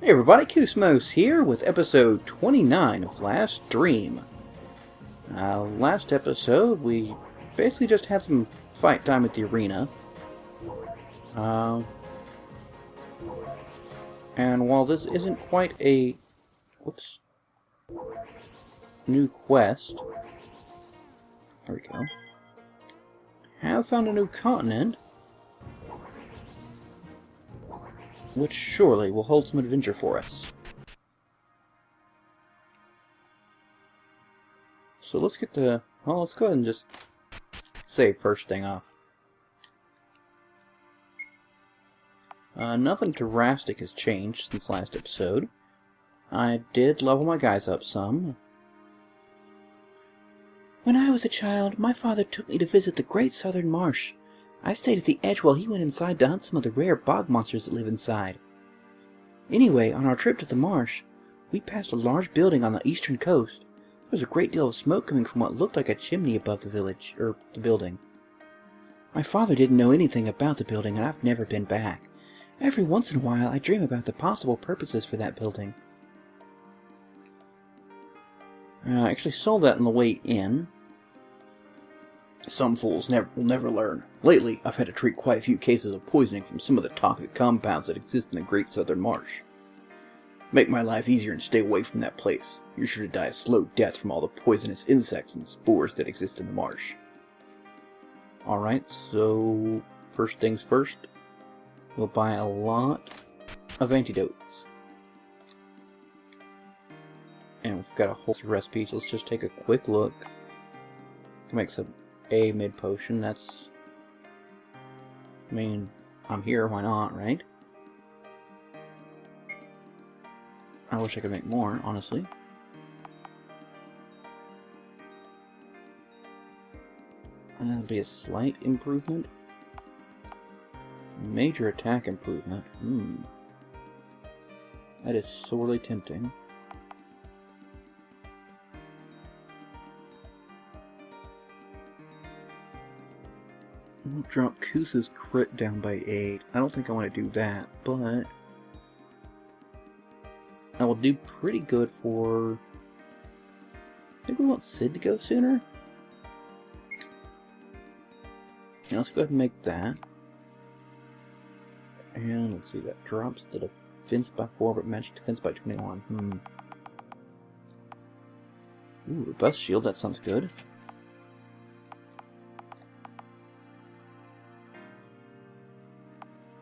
Hey everybody, Koosemose here with episode 29 of Last Dream. Last episode we basically just had some fight time at the arena. And while this isn't quite a new quest, there we go. Have found a new continent, which surely will hold some adventure for us. So let's get to... well, let's go ahead and just save first thing off. Nothing drastic has changed since last episode. I did level my guys up some. When I was a child, my father took me to visit the Great Southern Marsh. I stayed at the edge while he went inside to hunt some of the rare bog monsters that live inside. Anyway, on our trip to the marsh, we passed a large building on the eastern coast. There was a great deal of smoke coming from what looked like a chimney above the village, or the building. My father didn't know anything about the building, and I've never been back. Every once in a while, I dream about the possible purposes for that building. I actually saw that on the way in. Some fools will never learn. Lately, I've had to treat quite a few cases of poisoning from some of the toxic compounds that exist in the Great Southern Marsh. Make my life easier and stay away from that place. You're sure to die a slow death from all the poisonous insects and spores that exist in the marsh. Alright, so first things first, we'll buy a lot of antidotes. And we've got a whole recipe, so let's just take a quick look. Make some mid potion, that's... I mean, I'm here, why not, right? I wish I could make more, honestly. That'll be a slight improvement. Major attack improvement. That is sorely tempting. I'll drop Koose's crit down by 8. I don't think I want to do that, but I will do pretty good for... I think we want Sid to go sooner. Yeah, let's go ahead and make that. And let's see, that drops the defense by 4, but magic defense by 21. Ooh, robust shield, that sounds good.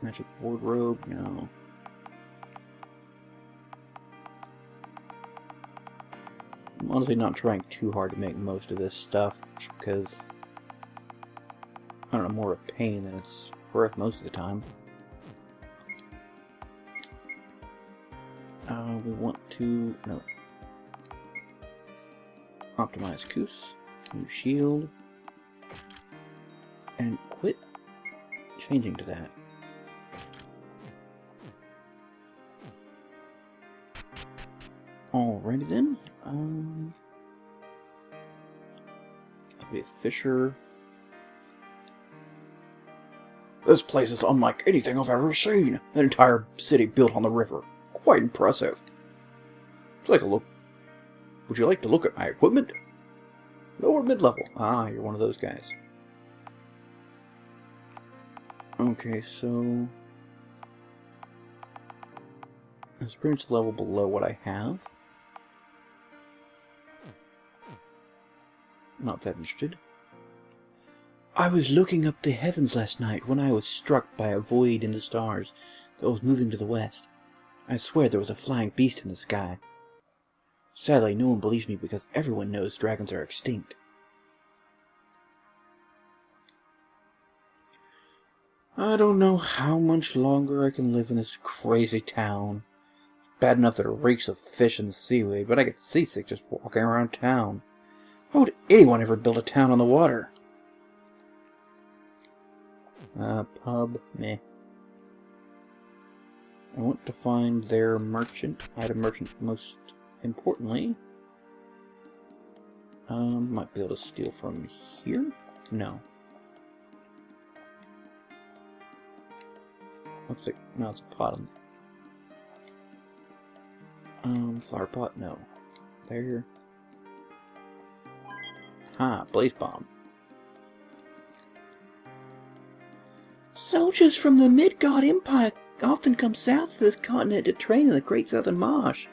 Magic wardrobe, no. I'm honestly not trying too hard to make most of this stuff, because I don't know, more of a pain than it's worth most of the time. We want to optimize Koos, new shield, and quit changing to that. Alrighty then. I'll be a fisher. This place is unlike anything I've ever seen. An entire city built on the river. Quite impressive. Take a look. Would you like to look at my equipment? Lower mid-level. Ah, you're one of those guys. Okay, so experience level below what I have. Not that interested. I was looking up the heavens last night when I was struck by a void in the stars that was moving to the west. I swear there was a flying beast in the sky. Sadly, no one believes me because everyone knows dragons are extinct. I don't know how much longer I can live in this crazy town. Bad enough that it reeks of fish and seaweed, but I get seasick just walking around town. Why would anyone ever build a town on the water? Pub, meh. I want to find their merchant, item merchant most importantly. Might be able to steal from here? No. Looks like, no, it's a bottom. Flower pot? No. There. Ah, blaze bomb. Soldiers from the Midgard Empire often come south to this continent to train in the Great Southern Marsh.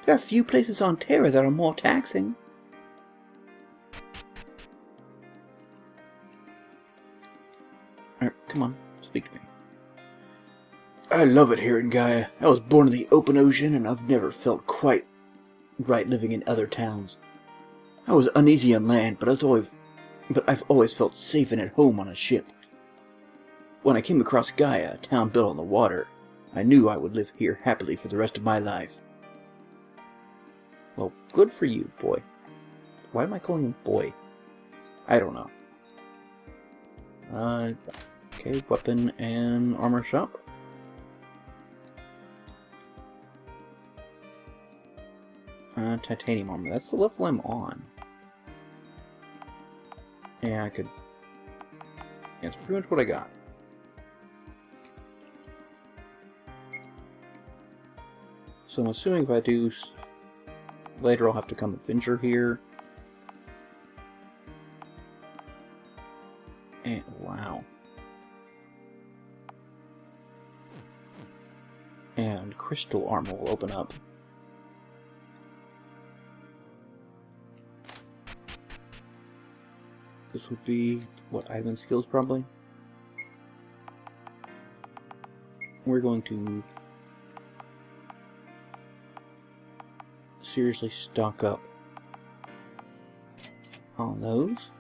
There are few places on Terra that are more taxing. Alright, come on, speak to me. I love it here in Gaia. I was born in the open ocean, and I've never felt quite right living in other towns. I was uneasy on land, but I've always felt safe and at home on a ship. When I came across Gaia, a town built on the water, I knew I would live here happily for the rest of my life. Well, good for you, boy. Why am I calling him boy? I don't know. Okay, weapon and armor shop. Titanium armor. That's the level I'm on. Yeah, I could... Yeah, that's pretty much what I got. So I'm assuming if I do... Later I'll have to come adventure here. And wow. And crystal armor will open up. This would be, what, item and skills probably? We're going to seriously stock up on those.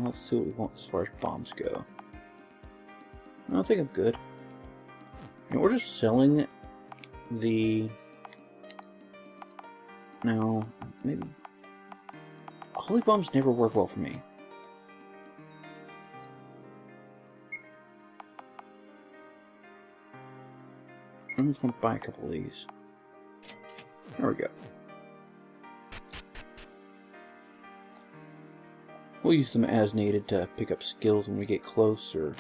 Let's see what we want as far as bombs go. I don't think I'm good. And we're just selling the... No, maybe... Holy bombs never work well for me. I'm just going to buy a couple of these. There we go. We'll use them as needed to pick up skills when we get closer.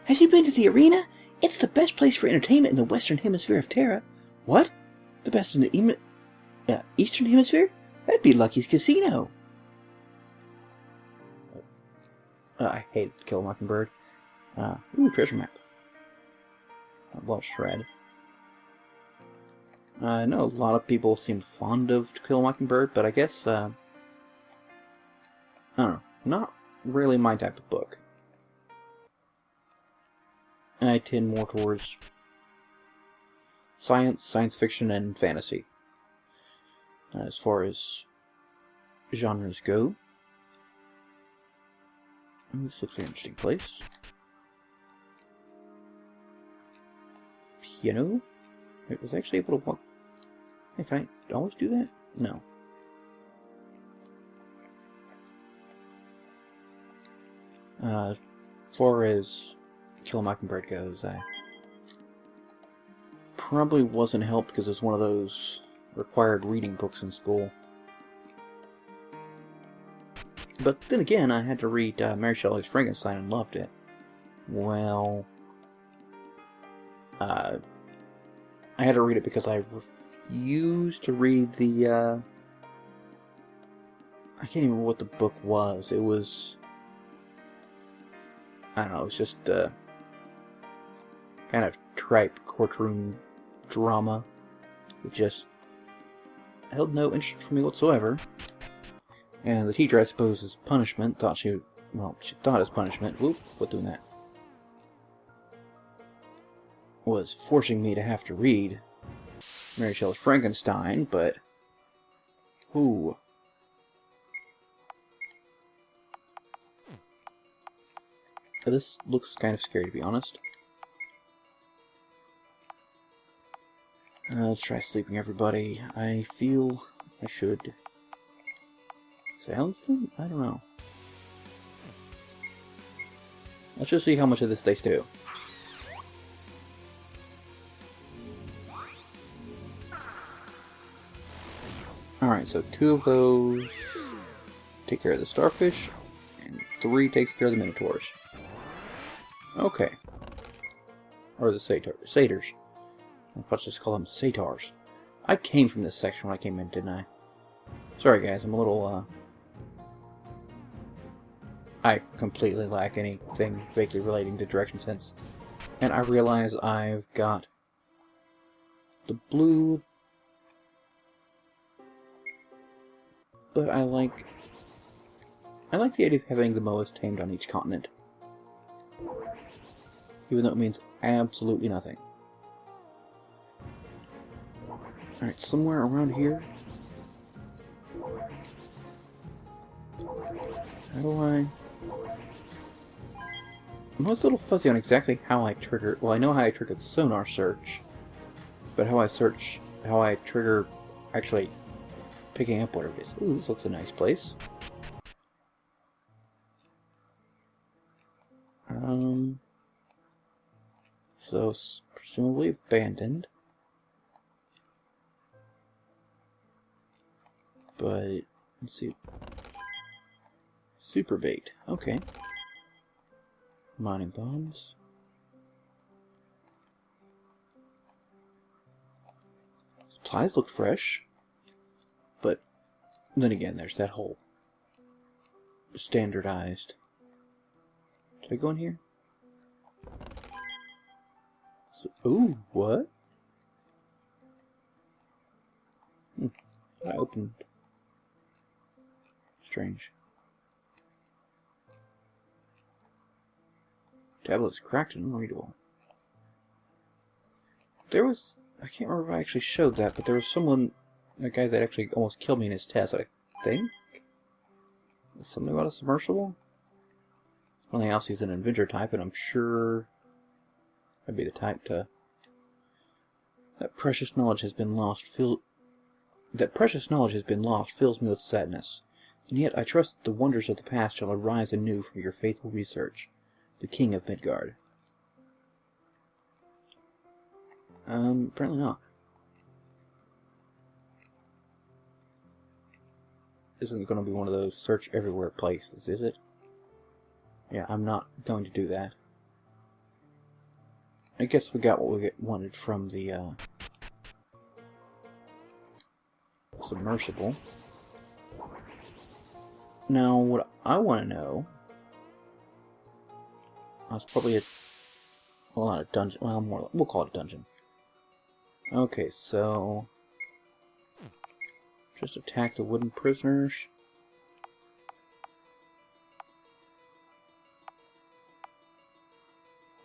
Has he been to the arena? It's the best place for entertainment in the Western Hemisphere of Terra. What? The best in the Eastern Hemisphere? That'd be Lucky's Casino. I hate to Kill a Mockingbird. Ooh, treasure map. Well, shred. I know a lot of people seem fond of To Kill a Mockingbird, but I guess, I don't know, not really my type of book. I tend more towards science fiction, and fantasy. As far as genres go. This looks like an interesting place. Piano? Wait, was I actually able to walk? Hey, can I always do that? No. As far as Kill a Mockingbird goes, I probably wasn't helped because it's one of those required reading books in school. But then again, I had to read Mary Shelley's Frankenstein and loved it. Well, I had to read it because I refused to read the, I can't even remember what the book was. It was, I don't know, it was just, kind of tripe courtroom drama. It just held no interest for me whatsoever. And the teacher, I suppose, as punishment, she thought as punishment, whoop, what doing that? Was forcing me to have to read Mary Shelley's Frankenstein, but ooh. This looks kind of scary, to be honest. Let's try sleeping, everybody. I feel I should silence them? I don't know. Let's just see how much of this they do. Alright, so 2 of those take care of the starfish, and 3 takes care of the Minotaurs. Okay. Or the satyrs. Let's just call them satyrs. I came from this section when I came in, didn't I? Sorry guys, I'm a little, I completely lack anything vaguely relating to direction sense. And I realize I've got the blue, but I like the idea of having the Moas tamed on each continent. Even though it means absolutely nothing. Alright, somewhere around here. How do I... I'm always a little fuzzy on exactly how I trigger... Well, I know how I trigger the sonar search. But how I trigger actually picking up whatever it is. Ooh, this looks a nice place. So, presumably abandoned. But, let's see. Super bait. Okay. Mining bombs. Supplies look fresh. But, then again, there's that whole standardized. Did I go in here? So, ooh, what? I opened. Strange. Tablet's cracked and unreadable. There was... I can't remember if I actually showed that, but there was someone... A guy that actually almost killed me in his test, I think? Something about a submersible? Something else, he's an Avenger type, and I'm sure... I'd be the type to... That precious knowledge has been lost fills me with sadness. And yet I trust that the wonders of the past shall arise anew from your faithful research. The King of Midgard. Apparently not. Isn't going to be one of those search everywhere places, is it? Yeah, I'm not going to do that. I guess we got what we wanted from the, submersible. Now, what I want to know... It's probably a... Well, not a dungeon. Well, more... We'll call it a dungeon. Okay, so... Just attack the wooden prisoners.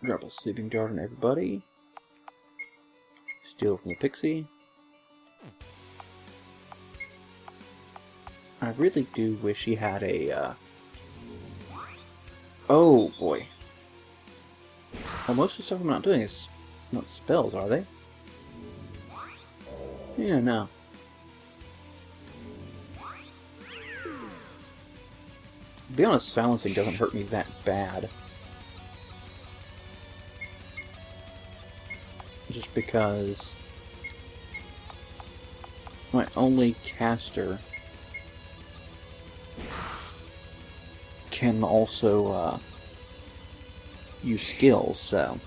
Drop a sleeping dart on everybody. Steal from the pixie. I really do wish he had a, Oh, boy. Well, most of the stuff I'm not doing is not spells, are they? Yeah, no. To be honest, silencing doesn't hurt me that bad. Just because my only caster can also use skills, so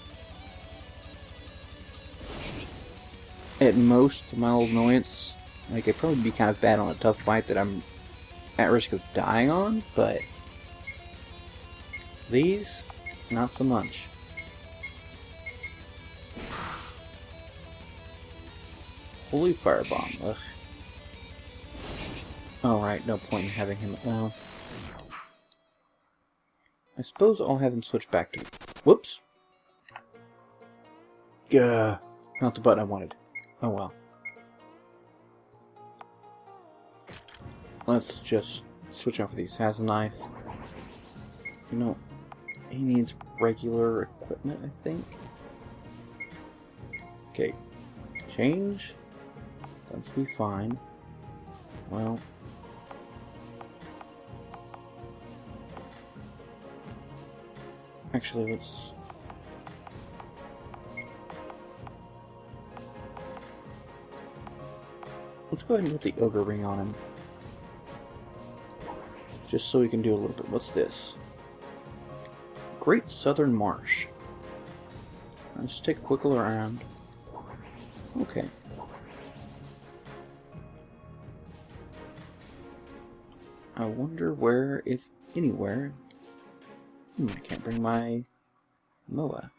at most, my old annoyance, like, it'd probably be kind of bad on a tough fight that I'm at risk of dying on, but these, not so much. Holy firebomb. Ugh. Alright, no point in having him. Well, I suppose I'll have him switch back to... Whoops! Gah! Not the button I wanted. Oh well. Let's just switch off with the assassin knife. You know, he needs regular equipment, I think. Okay. Change. That's be fine. Well. Actually, let's... Let's go ahead and put the ogre ring on him. Just so we can do a little bit. What's this? Great Southern Marsh. Let's just take a quick look around. Okay. I wonder where, if anywhere... I can't bring my Moa.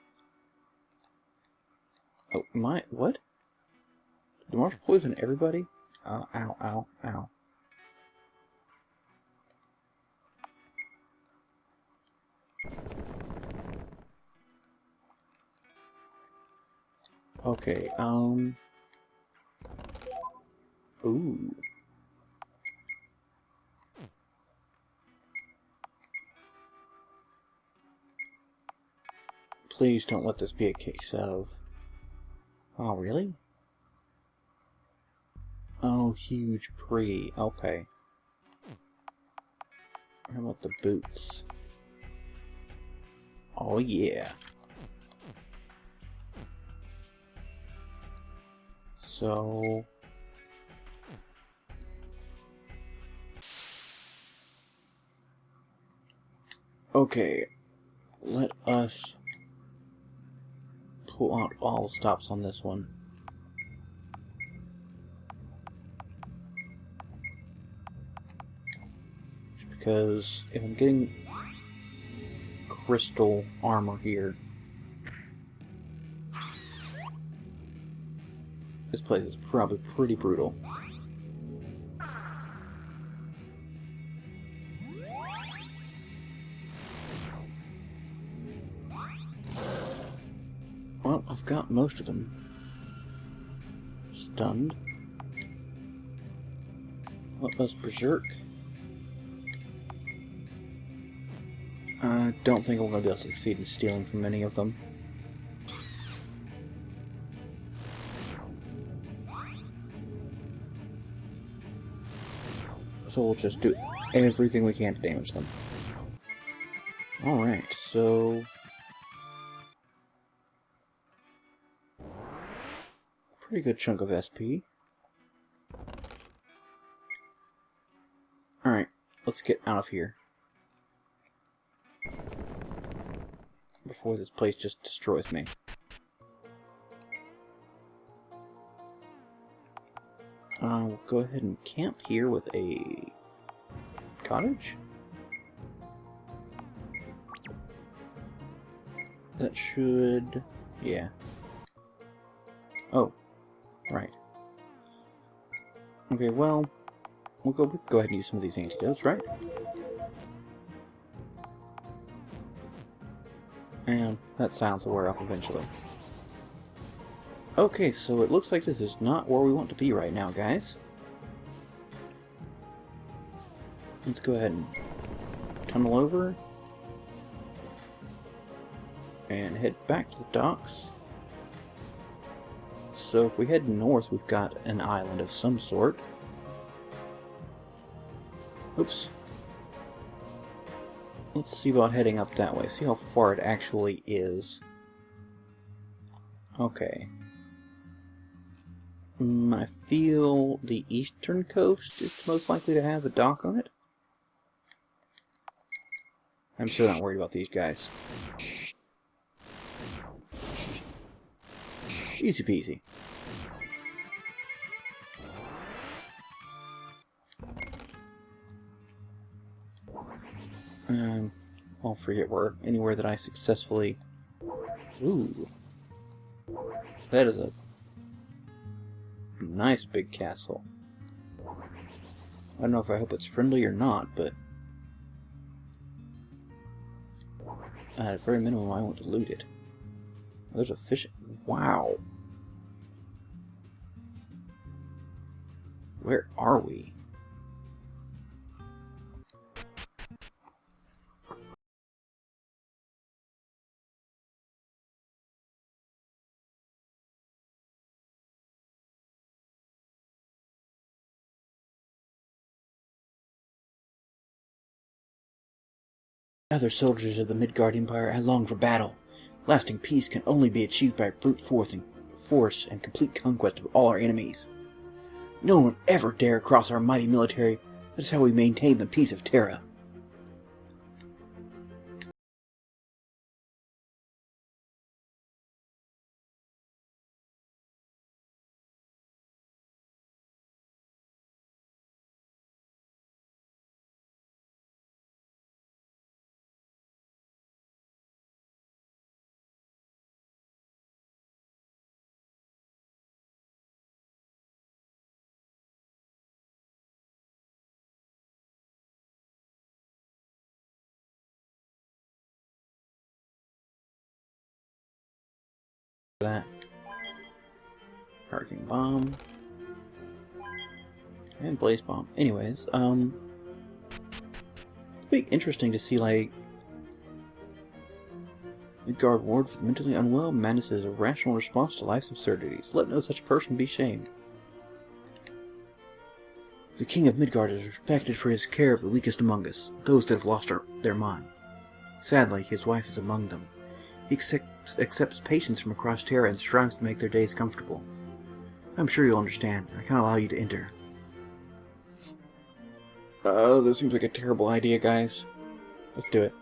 Oh, what? Did the marsh poison everybody? Ow, ow, ow. Okay, ooh. Please don't let this be a case of... Oh, really? Oh, huge tree. Okay. How about the boots? Oh, yeah. So... Okay. Let us pull out all stops on this one. Because if I'm getting crystal armor here, this place is probably pretty brutal. Well, I've got most of them stunned. Let us berserk. I don't think I'm going to be able to succeed in stealing from any of them. So we'll just do everything we can to damage them. Alright, so... pretty good chunk of SP. Alright, let's get out of here. Before this place just destroys me. We'll go ahead and camp here with a cottage. That should... yeah. Oh, right. Okay, well, we'll go ahead and use some of these antidotes, right? And that sounds will wear off eventually. Okay, so it looks like this is not where we want to be right now, guys. Let's go ahead and tunnel over and head back to the docks. So if we head north, we've got an island of some sort. Oops. Let's see about heading up that way, see how far it actually is. Okay. I feel the eastern coast is most likely to have a dock on it. I'm still not worried about these guys. Easy peasy. I'll forget anywhere that I successfully... Ooh. That is a nice big castle. I don't know if I hope it's friendly or not, but at a very minimum I want to loot it. There's a fish... Wow! Where are we? Other soldiers of the Midgard Empire, I long for battle. Lasting peace can only be achieved by brute force and complete conquest of all our enemies. No one would ever dare cross our mighty military. That is how we maintain the peace of Terra. that. Hurricane Bomb. And Blaze Bomb. Anyways, it'd be interesting to see, like, Midgard Ward for the mentally unwell. Madness is a rational response to life's absurdities. Let no such person be shamed. The King of Midgard is respected for his care of the weakest among us, those that have lost their mind. Sadly, his wife is among them. He accepts patients from across Terra and strives to make their days comfortable. I'm sure you'll understand. I can't allow you to enter. This seems like a terrible idea, guys. Let's do it.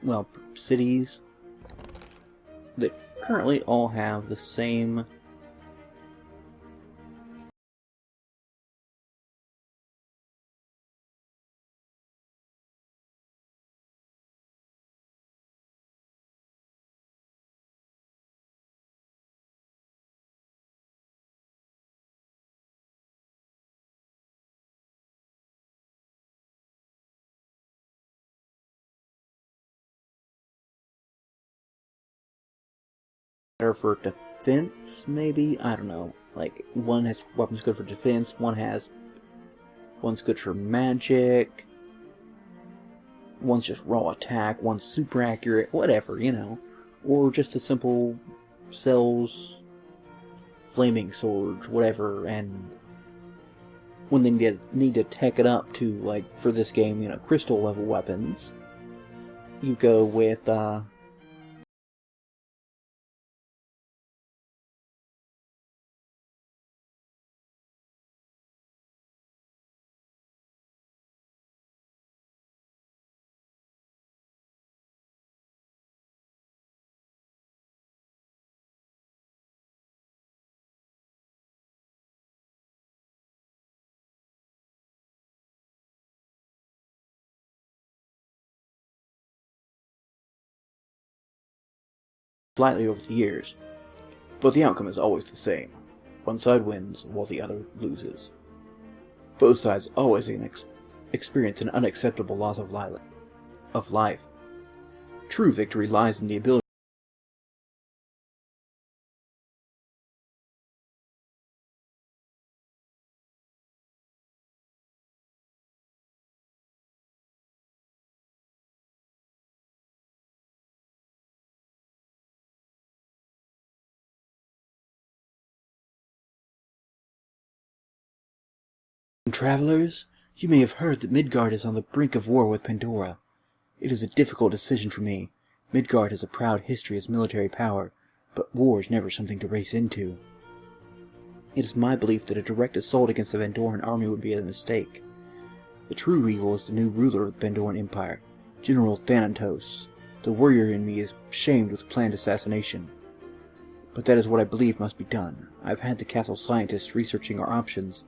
Well, cities that currently all have the same better for defense, maybe? I don't know. Like, one has weapons good for defense, one's good for magic, one's just raw attack, one's super accurate, whatever, you know. Or just a simple sells flaming swords, whatever, and when they need to tech it up to, like, for this game, you know, crystal level weapons, you go with, slightly over the years, but the outcome is always the same. One side wins while the other loses. Both sides always experience an unacceptable loss of life. True victory lies in the ability Travelers, you may have heard that Midgard is on the brink of war with Pandora. It is a difficult decision for me. Midgard has a proud history as military power, but war is never something to race into. It is my belief that a direct assault against the Pandoran army would be a mistake. The true evil is the new ruler of the Pandoran Empire, General Thanatos. The warrior in me is shamed with the planned assassination. But that is what I believe must be done. I have had the castle scientists researching our options,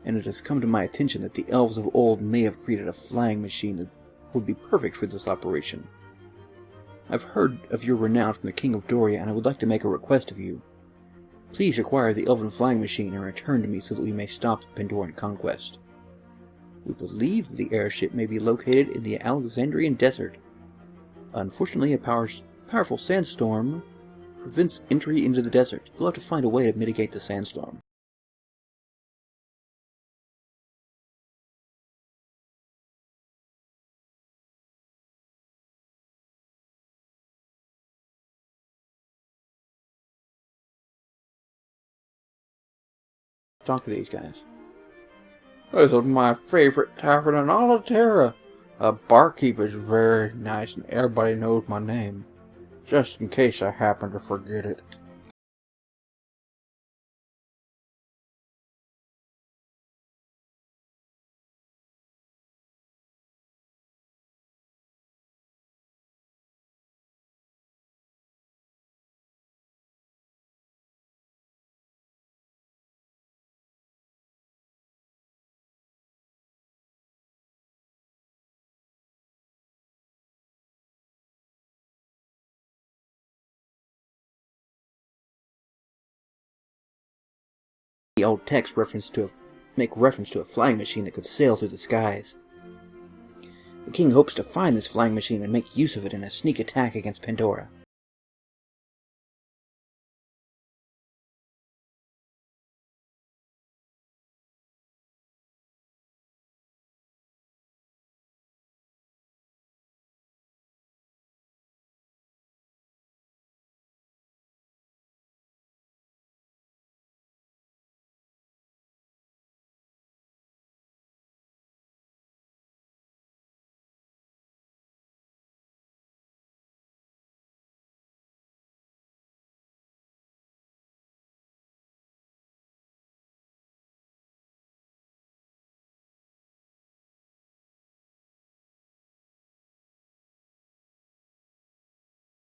and it has come to my attention that the elves of old may have created a flying machine that would be perfect for this operation. I've heard of your renown from the King of Doria, and I would like to make a request of you. Please acquire the elven flying machine and return to me so that we may stop the Pandoran conquest. We believe that the airship may be located in the Alexandrian desert. Unfortunately, a powerful sandstorm prevents entry into the desert. You'll have to find a way to mitigate the sandstorm. Talk to these guys. This is my favorite tavern in all of Terra. The barkeep is very nice and everybody knows my name. Just in case I happen to forget it. The old text make reference to a flying machine that could sail through the skies. The king hopes to find this flying machine and make use of it in a sneak attack against Pandora.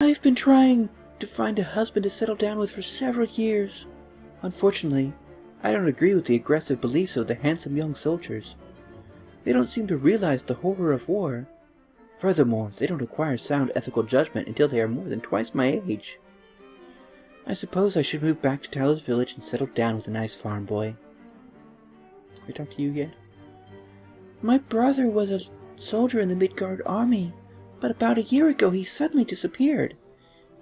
I've been trying to find a husband to settle down with for several years. Unfortunately, I don't agree with the aggressive beliefs of the handsome young soldiers. They don't seem to realize the horror of war. Furthermore, they don't acquire sound ethical judgment until they are more than twice my age. I suppose I should move back to Tyler's village and settle down with a nice farm boy. Have I talked to you yet? My brother was a soldier in the Midgard army, but about a year ago he suddenly disappeared.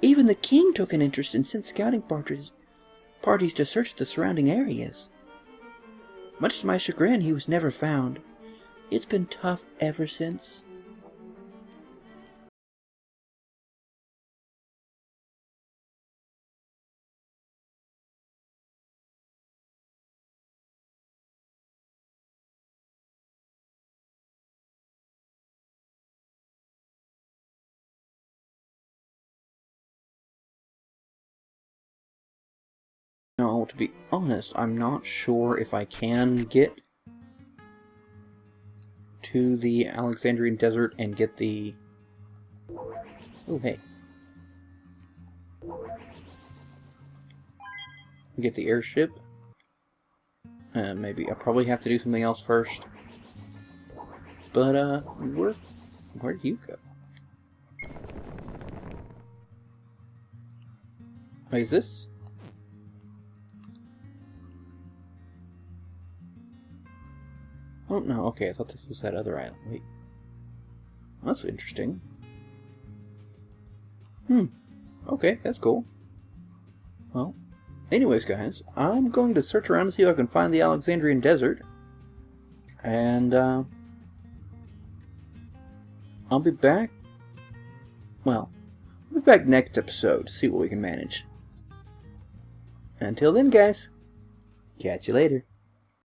Even the king took an interest and sent scouting parties to search the surrounding areas. Much to my chagrin, he was never found. It's been tough ever since. No, to be honest, I'm not sure if I can get to the Alexandrian desert and get the... Oh, hey. Get the airship. Maybe I'll probably have to do something else first. But, where'd you go? Wait, is this? Oh, no, okay, I thought this was that other island. Wait. Well, that's interesting. Okay, that's cool. Well, anyways, guys, I'm going to search around to see if I can find the Alexandrian desert. And, I'll be back. Well, I'll be back next episode to see what we can manage. Until then, guys, catch you later.